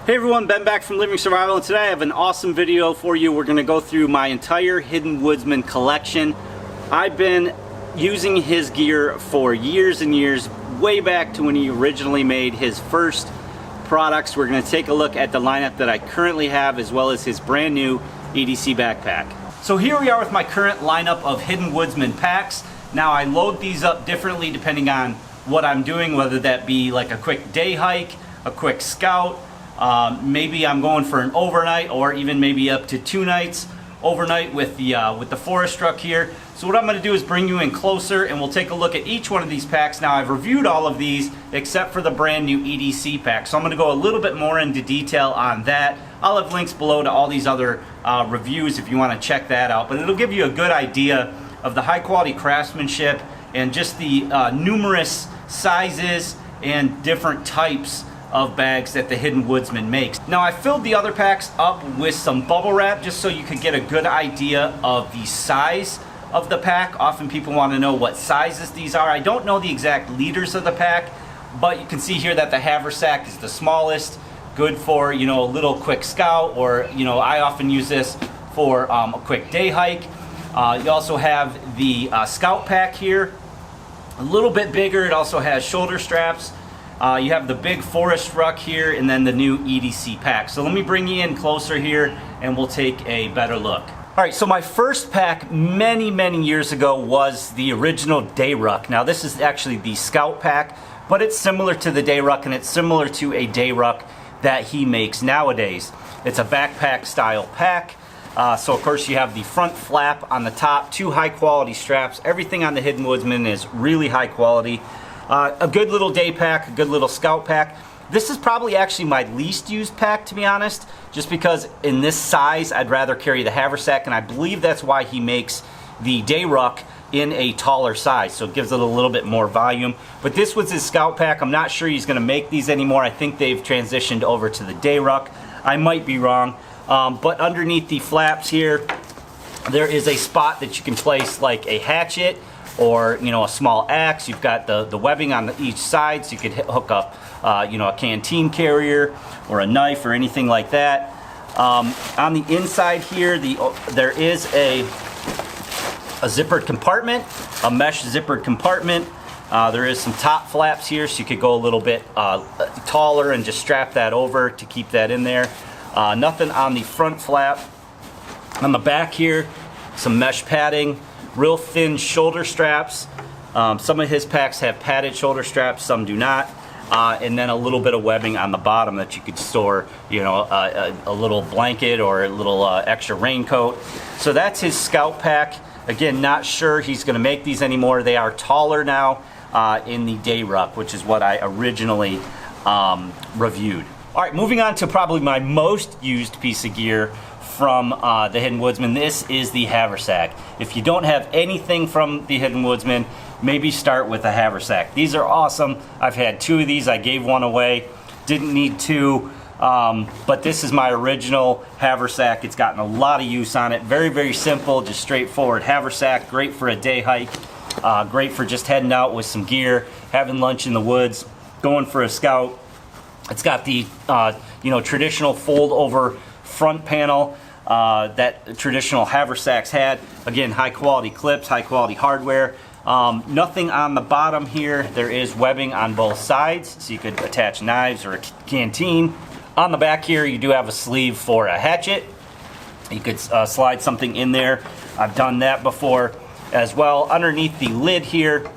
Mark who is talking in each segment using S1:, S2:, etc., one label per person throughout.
S1: Hey everyone, Ben back from Living Survival, and today I have an awesome video for you. We're going to go through my entire Hidden Woodsman collection. I've been using his gear for years and years, way back to when he originally made his first products. We're going to take a look at the lineup that I currently have, as well as his brand new EDC backpack. So here we are with my current lineup of Hidden Woodsman packs. Now I load these up differently depending on what I'm doing, whether that be like a quick day hike, a quick scout, maybe I'm going for an overnight, or even maybe up to 2 nights overnight with the forest truck here. So what I'm going to do is bring you in closer and we'll take a look at each one of these packs. Now I've reviewed all of these except for the brand new EDC pack, so I'm going to go a little bit more into detail on that. I'll have links below to all these other reviews if you want to check that out, but it'll give you a good idea of the high quality craftsmanship and just the numerous sizes and different types of bags that the Hidden Woodsman makes. Now I filled the other packs up with some bubble wrap just so you could get a good idea of the size of the pack. Often people want to know what sizes these are. I don't know the exact liters of the pack, but you can see here that the Haversack is the smallest, good for, you know, a little quick scout, or, you know, I often use this for a quick day hike. You also have the scout pack here, a little bit bigger. It also has shoulder straps. You have the big forest ruck here, and then the new EDC pack. So let me bring you in closer here and we'll take a better look. All right, so my first pack many years ago was the original Day Ruck. Now this is actually the Scout pack, but it's similar to the Day Ruck, and it's similar to a Day Ruck that he makes nowadays. It's a backpack style pack. So of course you have the front flap on the top, 2 high quality straps. Everything on the Hidden Woodsman is really high quality. A good little day pack, a good little scout pack. This is probably actually my least used pack, to be honest, just because in this size I'd rather carry the Haversack, and I believe that's why he makes the Day Ruck in a taller size, so it gives it a little bit more volume. But this was his scout pack. I'm not sure he's going to make these anymore. I think they've transitioned over to the Day Ruck. I might be wrong, but underneath the flaps here there is a spot that you can place like a hatchet or, you know, a small axe. You've got the webbing on each side, so you could hook up you know, a canteen carrier or a knife or anything like that. On the inside here, there is a zippered compartment, a mesh zippered compartment. There is some top flaps here, so you could go a little bit taller and just strap that over to keep that in there. Nothing on the front flap. On the back here, some mesh padding, real thin shoulder straps. Some of his packs have padded shoulder straps, some do not. And then a little bit of webbing on the bottom that you could store, you know, a little blanket or a little extra raincoat. So that's his scout pack. Again, not sure he's going to make these anymore. They are taller now in the Day Ruck, which is what I originally reviewed. All right, moving on to probably my most used piece of gear from the Hidden Woodsman. This is the Haversack. If you don't have anything from the Hidden Woodsman, maybe start with a Haversack. These are awesome. I've had 2 of these. I gave one away. Didn't need 2, but this is my original Haversack. It's gotten a lot of use on it. Very simple, just straightforward Haversack. Great for a day hike. Great for just heading out with some gear, having lunch in the woods, going for a scout. It's got the you know, traditional fold over front panel that traditional Haversacks had. Again, high quality clips, high quality hardware. Nothing on the bottom here. There is webbing on both sides, so you could attach knives or a canteen. On the back here, you do have a sleeve for a hatchet. You could slide something in there. I've done that before as well. Underneath the lid here,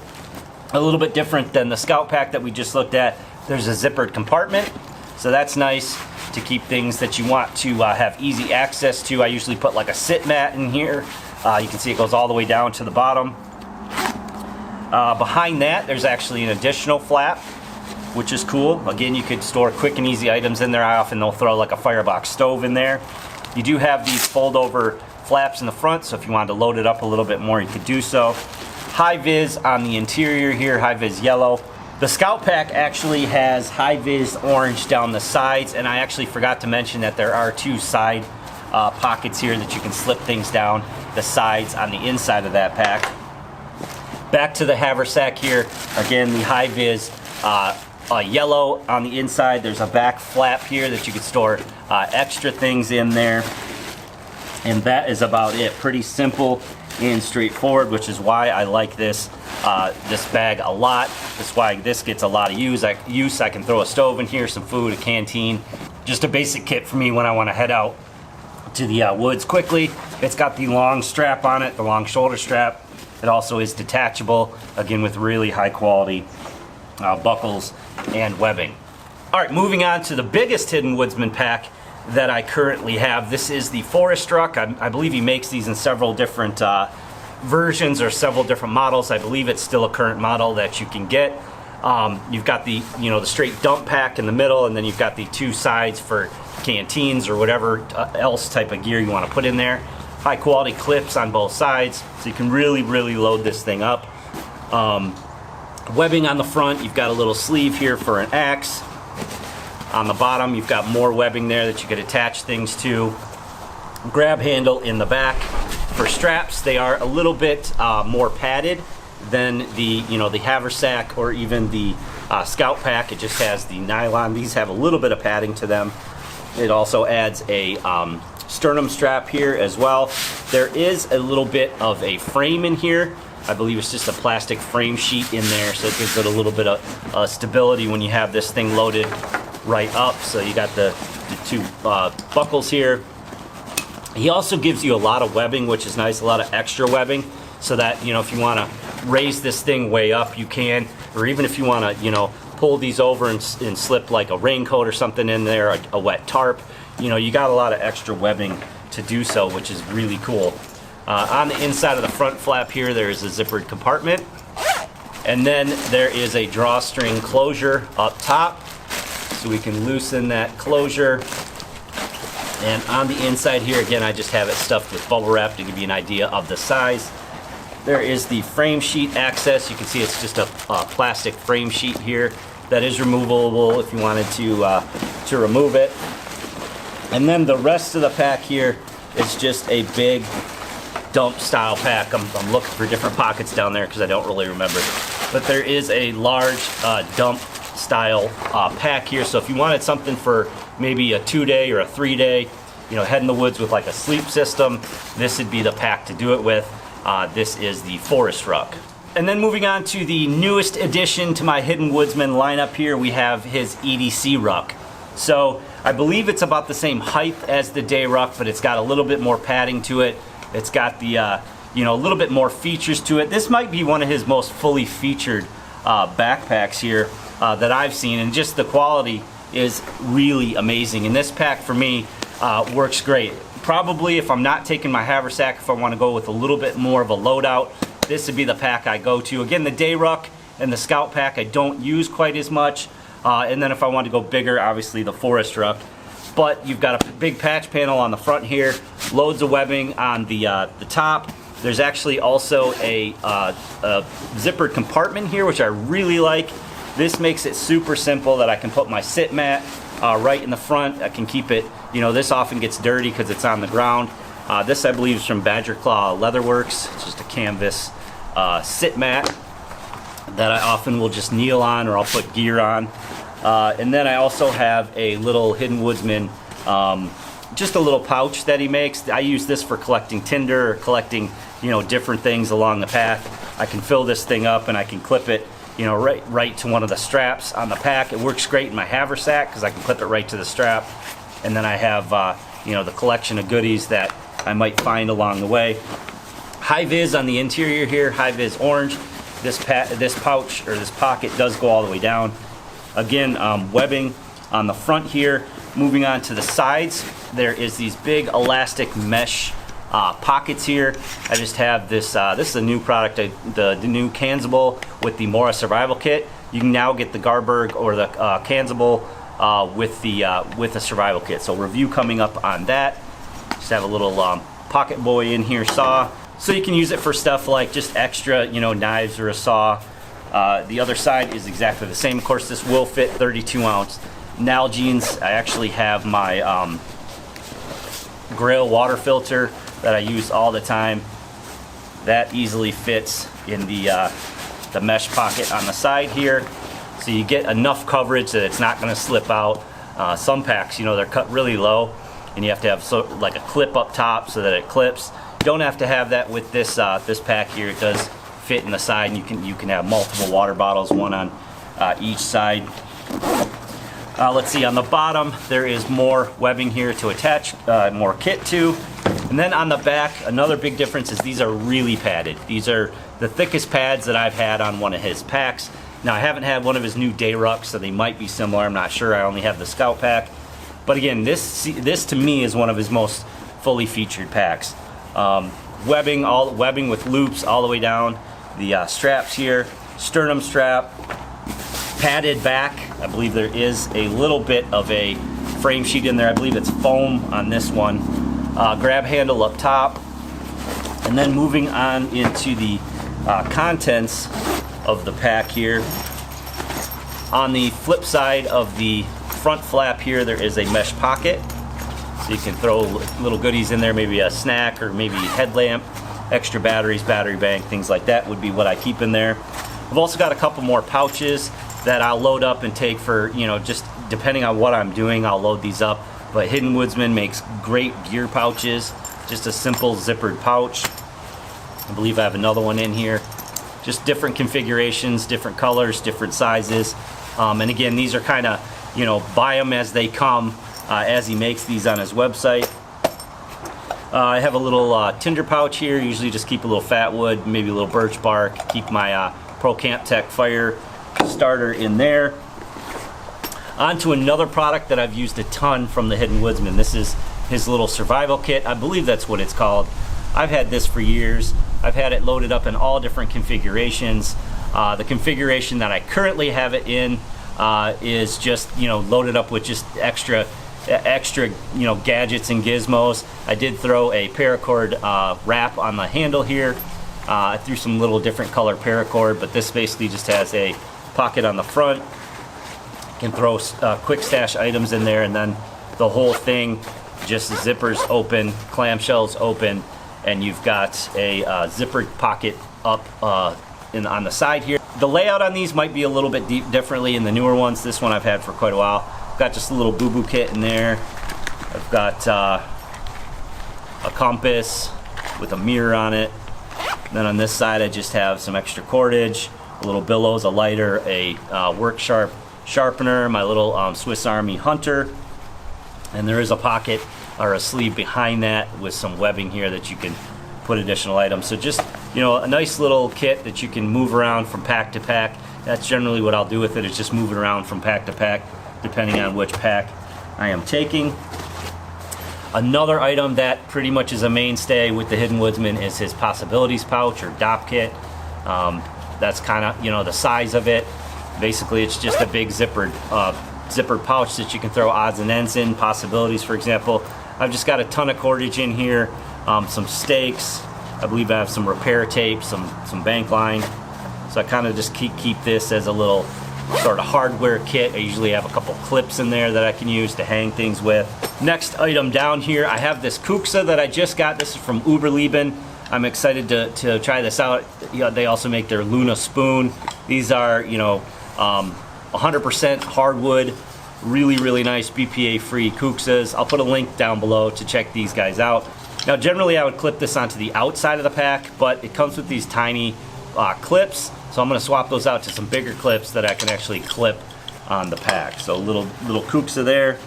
S1: a little bit different than the scout pack that we just looked at. There's a zippered compartment, so that's nice to keep things that you want to have easy access to. I usually put like a sit mat in here. You can see it goes all the way down to the bottom. Behind that, there's actually an additional flap, which is cool. Again, you could store quick and easy items in there. I often will throw like a firebox stove in there. You do have these fold over flaps in the front, so if you wanted to load it up a little bit more, you could do so. High vis on the interior here, high vis yellow. The Scout Pack actually has high vis orange down the sides, and I actually forgot to mention that there are 2 side pockets here that you can slip things down the sides on the inside of that pack. Back to the Haversack here, again the high vis yellow on the inside. There's a back flap here that you could store extra things in there. And that is about it. Pretty simple and straightforward, which is why I like this bag a lot. That's why this gets a lot of use. I can throw a stove in here, some food, a canteen. Just a basic kit for me when I want to head out to the woods quickly. It's got the long strap on it, the long shoulder strap. It also is detachable, again with really high quality buckles and webbing. All right, moving on to the biggest Hidden Woodsman pack that I currently have. This is the Forest Ruck. I believe he makes these in several different versions or several different models. I believe it's still a current model that you can get. You've got the the straight dump pack in the middle, and then you've got the two sides for canteens or whatever else type of gear you want to put in there. High quality clips on both sides, so you can really load this thing up. Webbing on the front, you've got a little sleeve here for an axe. On the bottom, you've got more webbing there that you could attach things to. Grab handle in the back. For straps, they are a little bit more padded than the the Haversack or even the Scout pack. It just has the nylon. These have a little bit of padding to them. It also adds a sternum strap here as well. There is a little bit of a frame in here. I believe it's just a plastic frame sheet in there, so it gives it a little bit of stability when you have this thing loaded right up. So you got the two buckles here. He also gives you a lot of webbing, which is nice, a lot of extra webbing, so that if you want to raise this thing way up, you can, or even if you want to pull these over and slip like a raincoat or something in there, a wet tarp, you got a lot of extra webbing to do so, which is really cool. On the inside of the front flap here, there is a zippered compartment, and then there is a drawstring closure up top, so we can loosen that closure. And on the inside here, again, I just have it stuffed with bubble wrap to give you an idea of the size. There is the frame sheet access. You can see it's just a plastic frame sheet here that is removable if you wanted to remove it. And then the rest of the pack here is just a big dump style pack. I'm looking for different pockets down there because I don't really remember. But there is a large dump style pack here. So if you wanted something for maybe a 2-day or a 3-day, head in the woods with like a sleep system, this would be the pack to do it with. This is the Forest Ruck. And then moving on to the newest addition to my Hidden Woodsman lineup here, we have his EDC Ruck. So I believe it's about the same height as the Day Ruck, but it's got a little bit more padding to it. It's got the a little bit more features to it. This might be one of his most fully featured backpacks here that I've seen, and just the quality is really amazing. And this pack for me works great. Probably if I'm not taking my Haversack, if I want to go with a little bit more of a loadout, this would be the pack I go to. Again, the Day Ruck and the Scout pack I don't use quite as much. And then if I want to go bigger, obviously the Forest Ruck. But you've got a big patch panel on the front here, loads of webbing on the top. There's actually also a zippered compartment here, which I really like. This makes it super simple that I can put my sit mat right in the front. I can keep it, this often gets dirty because it's on the ground. This I believe is from Badger Claw Leatherworks. It's just a canvas sit mat that I often will just kneel on, or I'll put gear on. And then I also have a little Hidden Woodsman, just a little pouch that he makes. I use this for collecting tinder or collecting, different things along the path. I can fill this thing up and I can clip it, right to one of the straps on the pack. It works great in my Haversack because I can clip it right to the strap. And then I have, the collection of goodies that I might find along the way. High vis on the interior here, high vis orange. This pouch or this pocket does go all the way down. Again, webbing on the front here. Moving on to the sides, there is these big elastic mesh pockets here. I just have this. This is a new product, the new Kanzable with the Mora Survival Kit. You can now get the Garberg or the Kanzable with the Survival Kit. So review coming up on that. Just have a little pocket boy in here, saw. So you can use it for stuff like just extra, knives or a saw. The other side is exactly the same. Of course, this will fit 32-ounce Nalgene's. I actually have my Grail water filter that I use all the time. That easily fits in the mesh pocket on the side here. so you get enough coverage that it's not going to slip out. Some packs, you know, they're cut really low, and you have to have like a clip up top so that it clips. You don't have to have that with this this pack here. It does fit in the side, and you can have multiple water bottles, one on each side. Let's see, on the bottom there is more webbing here to attach more kit to. And then on the back, another big difference is these are really padded. These are the thickest pads that I've had on one of his packs. Now, I haven't had one of his new day Rucks, so they might be similar. I'm not sure. I only have the Scout pack. But again, this to me is one of his most fully featured packs. Webbing with loops all the way down the straps here, sternum strap, padded back. I believe there is a little bit of a frame sheet in there. I believe it's foam on this one. Grab handle up top, and then moving on into the contents of the pack here. On the flip side of the front flap here, there is a mesh pocket, so you can throw little goodies in there, maybe a snack or maybe headlamp, extra batteries, battery bank, things like that would be what I keep in there. I've also got a couple more pouches that I'll load up and take for, you know, just depending on what I'm doing, I'll load these up. But Hidden Woodsman makes great gear pouches, just a simple zippered pouch. I believe I have another one in here. Just different configurations, different colors, different sizes. And again, these are kind of, you know, buy them as they come, as he makes these on his website. I have a little tinder pouch here. Usually just keep a little fat wood, maybe a little birch bark. Keep my Pro Camp Tech fire starter in there. On to another product that I've used a ton from the Hidden Woodsman. This is his little survival kit. I believe that's what it's called. I've had this for years. I've had it loaded up in all different configurations. The configuration that I currently have it in is just, you know, loaded up with just extra, you know, gadgets and gizmos. I did throw a paracord wrap on the handle here. I threw some little different color paracord, but this basically just has a pocket on the front. Can throw quick stash items in there, and then the whole thing just zippers open, clamshells open, and you've got a zippered pocket up on the side here. The layout on these might be a little bit differently in the newer ones. This one I've had for quite a while. I've got just a little boo-boo kit in there. I've got a compass with a mirror on it. And then on this side I just have some extra cordage, a little billows, a lighter, a work sharpener, my little Swiss Army Hunter, and there is a pocket or a sleeve behind that with some webbing here that you can put additional items. So just, you know, a nice little kit that you can move around from pack to pack. That's generally what I'll do with it, is just move it around from pack to pack depending on which pack I am taking. Another item that pretty much is a mainstay with the Hidden Woodsman is his Possibilities pouch or DOP kit. That's kind of, you know, the size of it. Basically, it's just a big zippered pouch that you can throw odds and ends in. Possibilities, for example. I've just got a ton of cordage in here, some stakes. I believe I have some repair tape, some bank line. So I kind of just keep this as a little sort of hardware kit. I usually have a couple clips in there that I can use to hang things with. Next item down here, I have this Kuxa that I just got. This is from Uberleben. I'm excited to try this out. You know, they also make their Luna spoon. These are, you know, 100% hardwood, really nice BPA-free Kuxas. I'll put a link down below to check these guys out. Now, generally I would clip this onto the outside of the pack, but it comes with these tiny clips, so I'm going to swap those out to some bigger clips that I can actually clip on the pack. So little Kuxa there.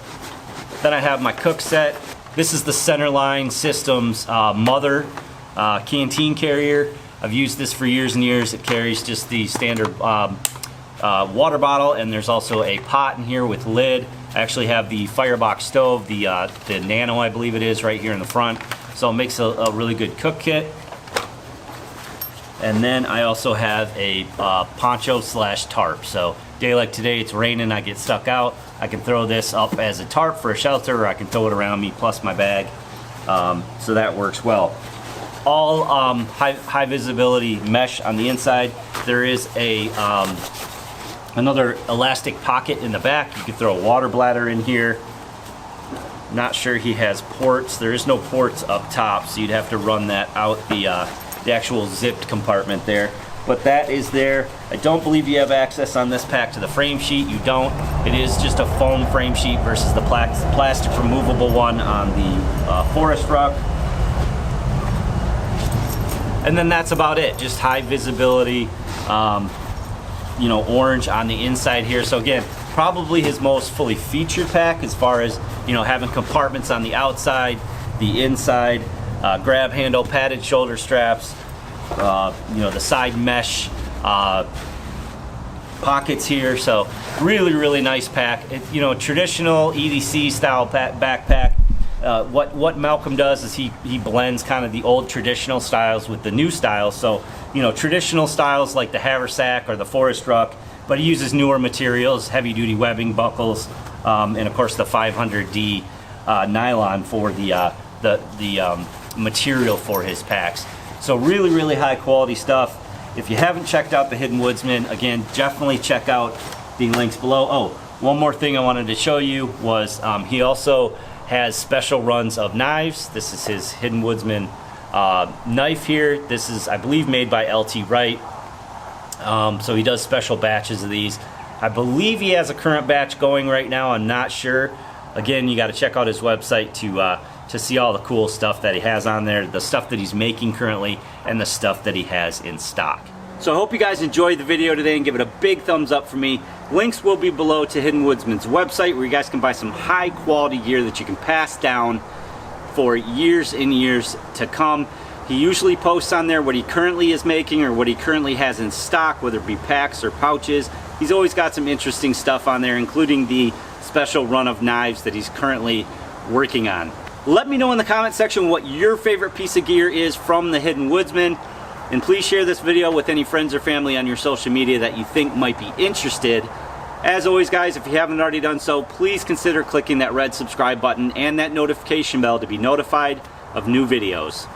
S1: Then I have my cook set. This is the Centerline Systems mother canteen carrier. I've used this for years and years. It carries just the standard water bottle, and there's also a pot in here with lid. I actually have the firebox stove, the Nano I believe it is, right here in the front. So it makes a really good cook kit. And then I also have a poncho slash tarp. So day like today, it's raining, I get stuck out. I can throw this up as a tarp for a shelter, or I can throw it around me plus my bag. So that works well. All high visibility mesh on the inside. There is a another elastic pocket in the back. You can throw a water bladder in here. Not sure he has ports. There is no ports up top, so you'd have to run that out the actual zipped compartment there. but that is there. I don't believe you have access on this pack to the frame sheet. You don't. It is just a foam frame sheet versus the plastic removable one on the Forest Ruck. And then that's about it. Just high visibility, you know, orange on the inside here. So again, probably his most fully featured pack as far as, you know, having compartments on the outside, the inside, grab handle, padded shoulder straps, you know, the side mesh pockets here. So really nice pack. You know, traditional EDC style backpack. What Malcolm does is he blends kind of the old traditional styles with the new styles. So, you know, traditional styles like the Haversack or the Forest Ruck, but he uses newer materials, heavy duty webbing, buckles, and of course the 500D nylon for the material for his packs. So really high quality stuff. If you haven't checked out the Hidden Woodsman, again, definitely check out the links below. Oh, one more thing I wanted to show you was he also has special runs of knives. This is his Hidden Woodsman knife here. This is, I believe, made by LT Wright. So he does special batches of these. I believe he has a current batch going right now. I'm not sure. Again, you got to check out his website to see all the cool stuff that he has on there, the stuff that he's making currently, and the stuff that he has in stock. So I hope you guys enjoyed the video today and give it a big thumbs up for me. Links will be below to Hidden Woodsman's website where you guys can buy some high quality gear that you can pass down for years and years to come. He usually posts on there what he currently is making or what he currently has in stock, whether it be packs or pouches. He's always got some interesting stuff on there, including the special run of knives that he's currently working on. Let me know in the comment section what your favorite piece of gear is from the Hidden Woodsman. And please share this video with any friends or family on your social media that you think might be interested. As always, guys, if you haven't already done so, please consider clicking that red subscribe button and that notification bell to be notified of new videos.